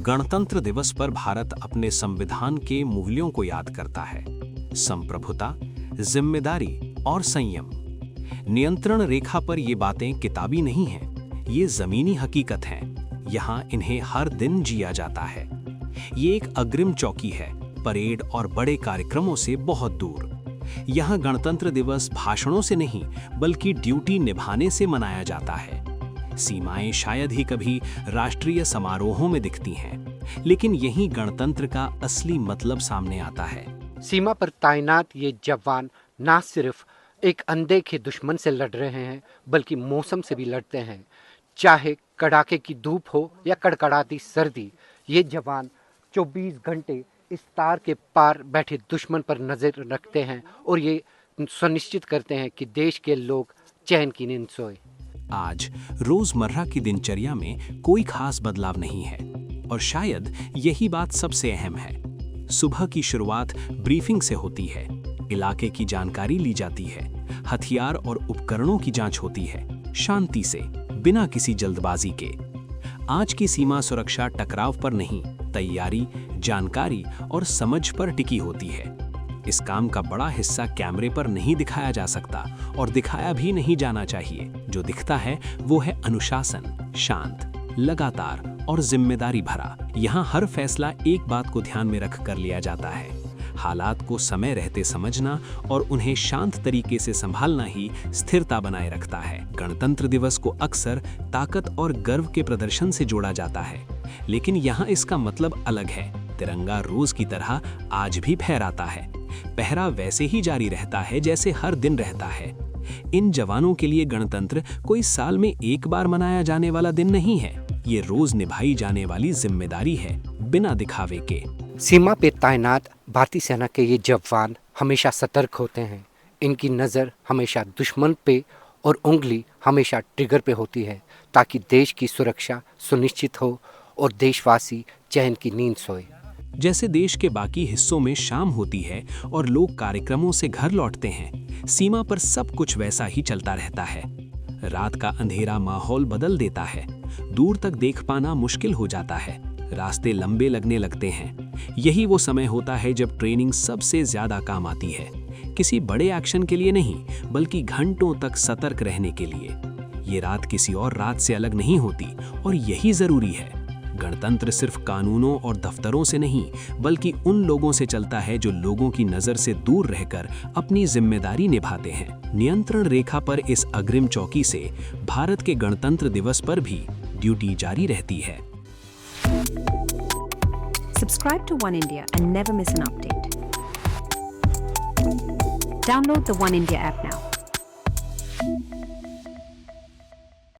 गणतंत्र दिवस पर भारत अपने संविधान के मूल्यों को याद करता है। संप्रभुता, जिम्मेदारी और संयम। नियंत्रण रेखा पर ये बातें किताबी नहीं हैं, ये जमीनी हकीकत हैं। यहाँ इन्हें हर दिन जिया जाता है। ये एक अग्रिम चौकी है, परेड और बड़े कार्यक्रमों से बहुत दूर। यहाँ गणतंत्र दिवस भाषणों से नहीं, बल्कि ड्यूटी निभाने से मनाया जाता है। सीमाएं शायद ही कभी राष्ट्रीय समारोहों में दिखती हैं, लेकिन यही गणतंत्र का असली मतलब सामने आता है। सीमा पर तैनात ये जवान न सिर्फ एक अनदेखे दुश्मन से लड़ रहे हैं, बल्कि मौसम से भी लड़ते हैं। चाहे कड़ाके की धूप हो या कड़कड़ाती सर्दी, ये जवान 24 घंटे इस तार के पार बैठे दुश्मन पर नजर रखते हैं और ये सुनिश्चित करते हैं कि देश के लोग चैन की नींद सोए। आज रोजमर्रा की दिनचर्या में कोई खास बदलाव नहीं है, और शायद यही बात सबसे अहम है। सुबह की शुरुआत ब्रीफिंग से होती है, इलाके की जानकारी ली जाती है, हथियार और उपकरणों की जांच होती है, शांति से, बिना किसी जल्दबाजी के। आज की सीमा सुरक्षा टकराव पर नहीं, तैयारी, जानकारी और समझ पर टिकी होती है। इस काम का बड़ा हिस्सा कैमरे पर नहीं दिखाया जा सकता और दिखाया भी नहीं जाना चाहिए। जो दिखता है वो है अनुशासन, शांत, लगातार और जिम्मेदारी भरा। यहाँ हर फैसला एक बात को ध्यान में रख कर लिया जाता है। हालात को समय रहते समझना और उन्हें शांत तरीके से संभालना ही स्थिरता बनाए रखता है। गणतंत्र दिवस को अक्सर ताकत और गर्व के प्रदर्शन से जोड़ा जाता है, लेकिन यहाँ इसका मतलब अलग है। तिरंगा रोज की तरह आज भी फहराता है। पहरा वैसे ही जारी रहता है जैसे हर दिन रहता है। इन जवानों के लिए गणतंत्र कोई साल में एक बार मनाया जाने वाला दिन नहीं है। ये रोज निभाई जाने वाली जिम्मेदारी है, बिना दिखावे के। सीमा पे तैनात भारतीय सेना के ये जवान हमेशा सतर्क होते हैं। इनकी नज़र हमेशा दुश्मन पे और उंगली हमेशा ट्रिगर पे होती है, ताकि देश की सुरक्षा सुनिश्चित हो और देशवासी चैन की नींद सोए। जैसे देश के बाकी हिस्सों में शाम होती है और लोग कार्यक्रमों से घर लौटते हैं, सीमा पर सब कुछ वैसा ही चलता रहता है। रात का अंधेरा माहौल बदल देता है, दूर तक देख पाना मुश्किल हो जाता है, रास्ते लंबे लगने लगते हैं। यही वो समय होता है जब ट्रेनिंग सबसे ज्यादा काम आती है। किसी बड़े एक्शन के लिए नहीं, बल्कि घंटों तक सतर्क रहने के लिए। ये रात किसी और रात से अलग नहीं होती, और यही जरूरी है। गणतंत्र सिर्फ कानूनों और दफ्तरों से नहीं, बल्कि उन लोगों से चलता है जो लोगों की नजर से दूर रहकर अपनी जिम्मेदारी निभाते हैं। नियंत्रण रेखा पर इस अग्रिम चौकी से भारत के गणतंत्र दिवस पर भी ड्यूटी जारी रहती है। Subscribe to One India and never miss an update. Download the One India app now.